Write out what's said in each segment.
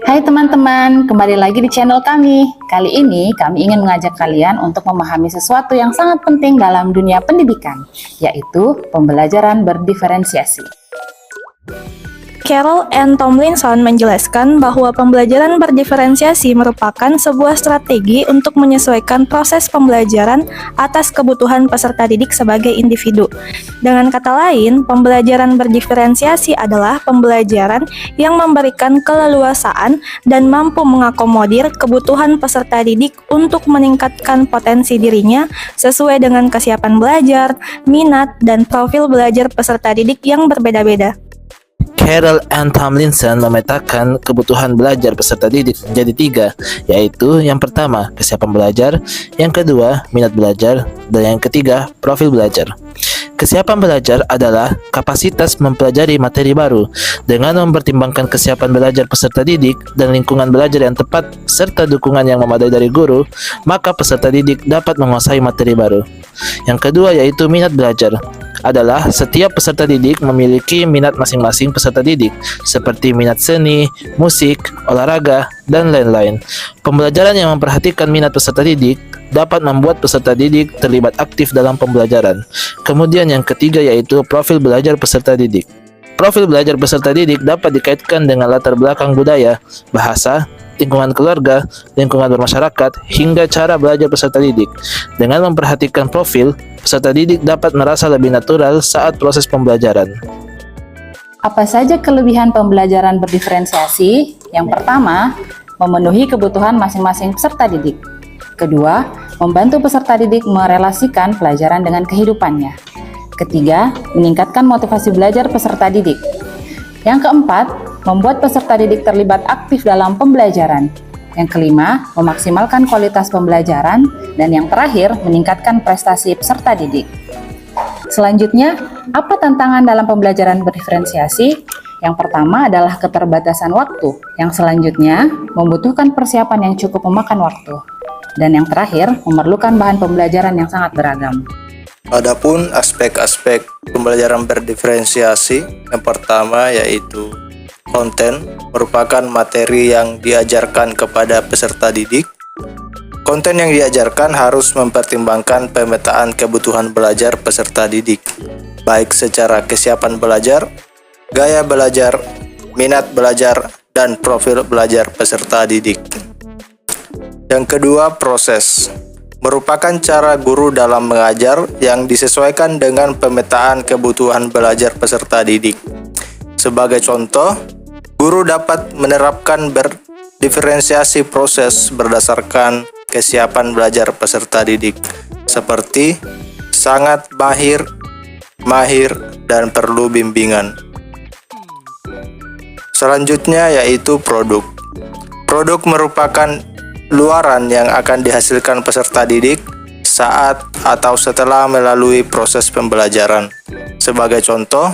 Hai teman-teman, kembali lagi di channel kami. Kali ini kami ingin mengajak kalian untuk memahami sesuatu yang sangat penting dalam dunia pendidikan, yaitu pembelajaran berdiferensiasi. Carroll and Tomlinson menjelaskan bahwa pembelajaran berdiferensiasi merupakan sebuah strategi untuk menyesuaikan proses pembelajaran atas kebutuhan peserta didik sebagai individu. Dengan kata lain, pembelajaran berdiferensiasi adalah pembelajaran yang memberikan keleluasaan dan mampu mengakomodir kebutuhan peserta didik untuk meningkatkan potensi dirinya sesuai dengan kesiapan belajar, minat, dan profil belajar peserta didik yang berbeda-beda. Carroll and Tomlinson memetakan kebutuhan belajar peserta didik menjadi tiga, yaitu yang pertama, kesiapan belajar, yang kedua, minat belajar, dan yang ketiga, profil belajar. Kesiapan belajar adalah kapasitas mempelajari materi baru. Dengan mempertimbangkan kesiapan belajar peserta didik dan lingkungan belajar yang tepat serta dukungan yang memadai dari guru, maka peserta didik dapat menguasai materi baru. Yang kedua yaitu minat belajar. Adalah setiap peserta didik memiliki minat masing-masing peserta didik, seperti minat seni, musik, olahraga, dan lain-lain. Pembelajaran yang memperhatikan minat peserta didik dapat membuat peserta didik terlibat aktif dalam pembelajaran. Kemudian yang ketiga yaitu profil belajar peserta didik. Profil belajar peserta didik dapat dikaitkan dengan latar belakang budaya, bahasa, lingkungan keluarga, lingkungan bermasyarakat, hingga cara belajar peserta didik. Dengan memperhatikan profil, peserta didik dapat merasa lebih natural saat proses pembelajaran. Apa saja kelebihan pembelajaran berdiferensiasi? Yang pertama, memenuhi kebutuhan masing-masing peserta didik. Kedua, membantu peserta didik merelasikan pelajaran dengan kehidupannya. Ketiga, meningkatkan motivasi belajar peserta didik. Yang keempat, membuat peserta didik terlibat aktif dalam pembelajaran. Yang kelima, memaksimalkan kualitas pembelajaran. Dan yang terakhir, meningkatkan prestasi peserta didik. Selanjutnya, apa tantangan dalam pembelajaran berdiferensiasi? Yang pertama adalah keterbatasan waktu. Yang selanjutnya, membutuhkan persiapan yang cukup memakan waktu. Dan yang terakhir, memerlukan bahan pembelajaran yang sangat beragam. Adapun aspek-aspek pembelajaran berdiferensiasi, yang pertama yaitu konten, merupakan materi yang diajarkan kepada peserta didik. Konten yang diajarkan harus mempertimbangkan pemetaan kebutuhan belajar peserta didik, baik secara kesiapan belajar, gaya belajar, minat belajar, dan profil belajar peserta didik. Yang kedua, proses. Merupakan cara guru dalam mengajar yang disesuaikan dengan pemetaan kebutuhan belajar peserta didik. Sebagai contoh, guru dapat menerapkan berdiferensiasi proses berdasarkan kesiapan belajar peserta didik, seperti sangat mahir, dan perlu bimbingan. Selanjutnya yaitu produk. Produk merupakan luaran yang akan dihasilkan peserta didik saat atau setelah melalui proses pembelajaran. Sebagai contoh,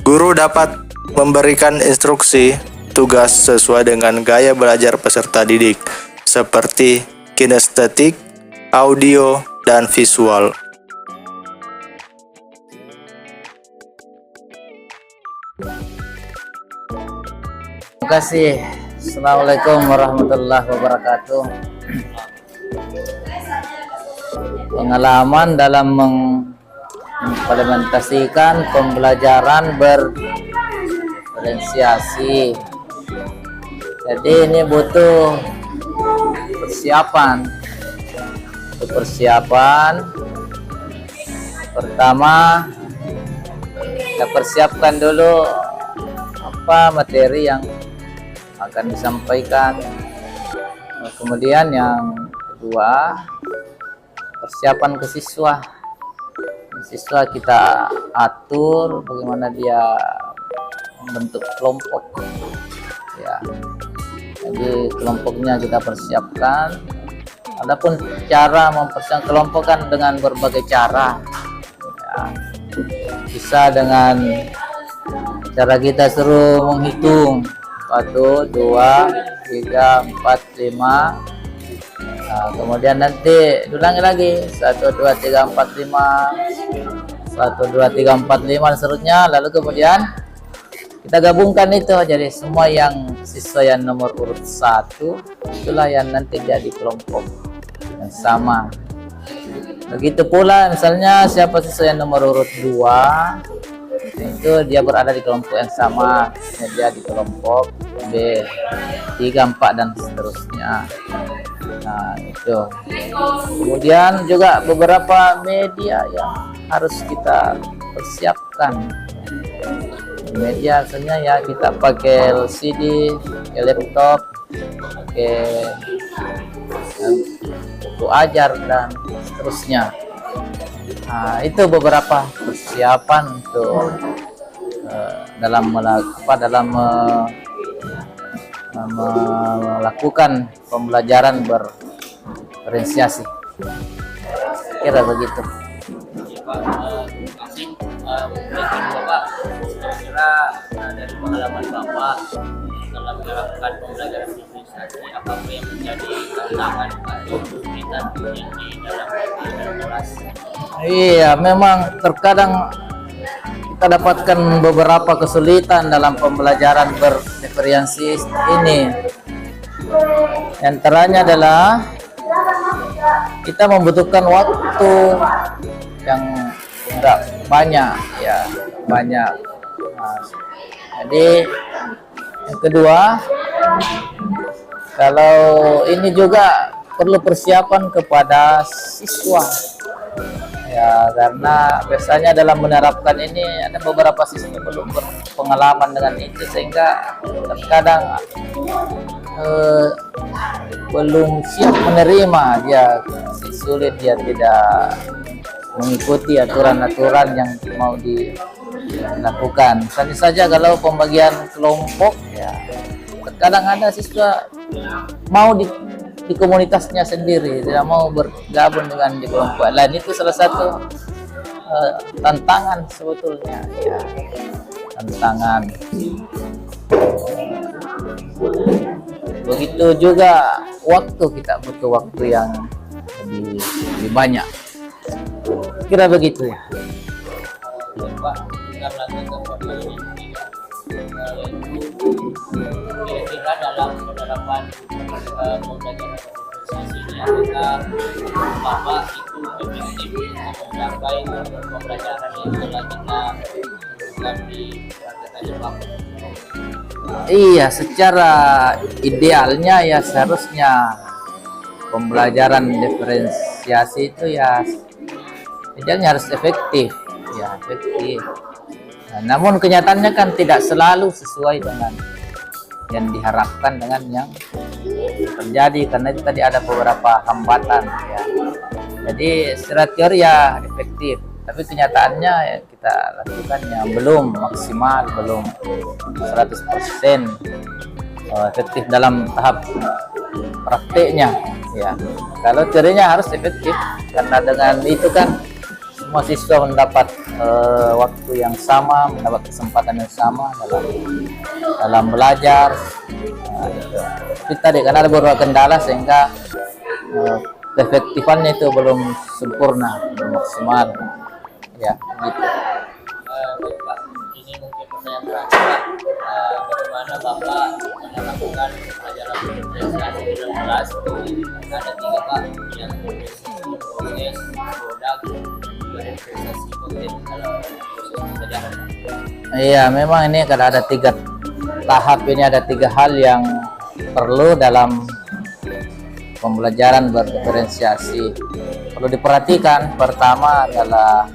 guru dapat memberikan instruksi tugas sesuai dengan gaya belajar peserta didik, seperti kinestetik, audio, dan visual. Terima kasih. Assalamualaikum warahmatullahi wabarakatuh. Pengalaman dalam mengimplementasikan pembelajaran berdiferensiasi. Jadi ini butuh persiapan. Pertama, kita persiapkan dulu apa materi yang akan disampaikan. Kemudian yang kedua, persiapan ke siswa. Siswa kita atur bagaimana dia membentuk kelompok. Ya. Jadi kelompoknya kita persiapkan. Adapun cara mempersiapkan kelompok kan dengan berbagai cara. Ya. Bisa dengan cara kita suruh menghitung 1, 2, 3, 4, 5. Nah, kemudian nanti ulangi lagi 1, 2, 3, 4, 5, 1, 2, 3, 4, 5 dan seterusnya. Lalu kemudian kita gabungkan itu jadi semua yang siswa yang nomor urut 1 itulah yang nanti jadi kelompok yang sama. Begitu pula misalnya siapa siswa yang nomor urut 2 itu dia berada di kelompok yang sama, dia di kelompok B 3, 4 dan seterusnya. Nah itu. Kemudian juga beberapa media yang harus kita persiapkan. Media misalnya ya kita pakai LCD, pakai laptop, pakai buku ajar dan seterusnya. Nah, itu beberapa persiapan untuk dalam melakukan pembelajaran berdiferensiasi. Kira begitu. Bapak, kira-kira dari pengalaman Bapak dalam melakukan pembelajaran diferensiasi, apakah yang menjadi tantangan atau kesulitan yang di dalam kelas? Iya, memang terkadang kita dapatkan beberapa kesulitan dalam pembelajaran berdiferensiasi ini. Yang antaranya adalah kita membutuhkan waktu yang enggak banyak, ya banyak. Nah, jadi yang kedua, kalau ini juga perlu persiapan kepada siswa. Ya, karena biasanya dalam menerapkan ini ada beberapa siswa belum berpengalaman dengan itu sehingga terkadang belum siap menerima, dia sulit, dia tidak mengikuti aturan-aturan yang mau dilakukan. Misalnya saja kalau pembagian kelompok, ya terkadang ada siswa mau di komunitasnya sendiri, tidak mau bergabung dengan di kelompok lain. Itu salah satu tantangan sebetulnya, ya tantangan. Begitu juga waktu, kita butuh waktu yang lebih banyak. Kira begitu ya. Pak, kita lanjut ke pertanyaan kira-kira dalam penerapan pembelajaran diferensiasi ini apakah Bapak itu efektif untuk mencapai pembelajaran yang telah kita lakukan di praktek Jepang? Iya, secara idealnya ya seharusnya pembelajaran diferensiasi itu ya idealnya harus efektif, ya efektif. Nah, namun kenyataannya kan tidak selalu sesuai dengan yang diharapkan dengan yang terjadi, karena itu tadi ada beberapa hambatan, ya. Jadi secara teori ya efektif, tapi kenyataannya ya kita lakukan yang belum maksimal, belum 100% efektif dalam tahap prakteknya, ya. Kalau teorinya harus efektif, karena dengan itu kan semua siswa mendapat waktu yang sama, mendapat kesempatan yang sama dalam belajar. Nah, itu. Tapi tadi karena ada beberapa kendala sehingga keefektifannya itu belum sempurna, belum maksimal, ya gitu. Baik Pak, ini mungkin pertanyaan terakhir Pak. Bagaimana Bapak melakukan pembelajaran diferensiasi di dalam kelas? Ada 3 Pak, yang proses, produk, diferensiasi konten dalam proses pembelajaran. Iya, memang ini karena ada 3 tahap, ini ada 3 hal yang perlu dalam pembelajaran berdiferensiasi. Perlu diperhatikan. Pertama adalah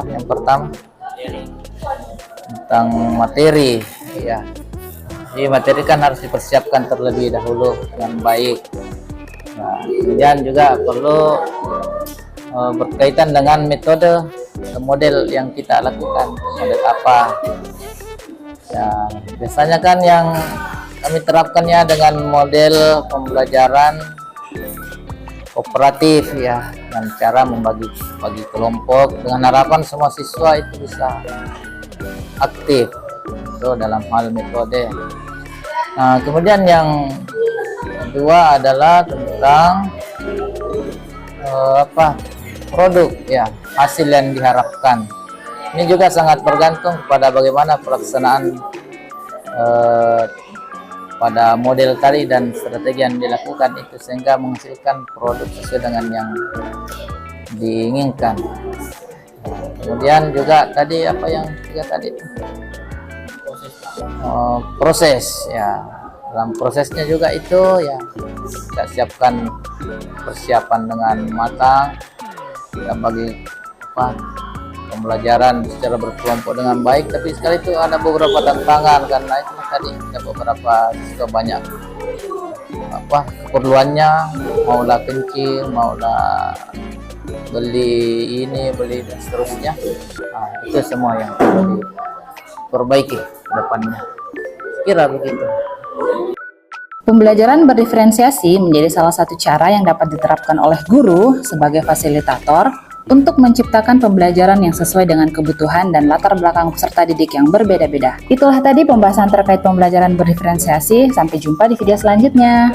yang pertama tentang materi, ya. Jadi materi kan harus dipersiapkan terlebih dahulu dengan baik. Nah, kemudian juga perlu berkaitan dengan metode model yang kita lakukan, model apa. Ya, biasanya kan yang kami terapkannya dengan model pembelajaran kooperatif, ya, dengan cara membagi kelompok dengan harapan semua siswa itu bisa aktif itu dalam hal metode. Nah, kemudian yang kedua adalah tentang produk, ya, hasil yang diharapkan. Ini juga sangat bergantung pada bagaimana pelaksanaan pada model tadi dan strategi yang dilakukan itu sehingga menghasilkan produk sesuai dengan yang diinginkan. Kemudian juga tadi apa yang juga tadi proses ya, dalam prosesnya juga itu ya kita siapkan persiapan dengan matang, kita bagi pembelajaran secara berkelompok dengan baik, tapi sekali itu ada beberapa tantangan karena itu tadi ada beberapa siswa banyak keperluannya, maulah kencing, maulah beli ini, beli dan seterusnya. Itu semua yang perlu diperbaiki ke depannya. Kira begitu. Pembelajaran berdiferensiasi menjadi salah satu cara yang dapat diterapkan oleh guru sebagai fasilitator untuk menciptakan pembelajaran yang sesuai dengan kebutuhan dan latar belakang peserta didik yang berbeda-beda. Itulah tadi pembahasan terkait pembelajaran berdiferensiasi. Sampai jumpa di video selanjutnya.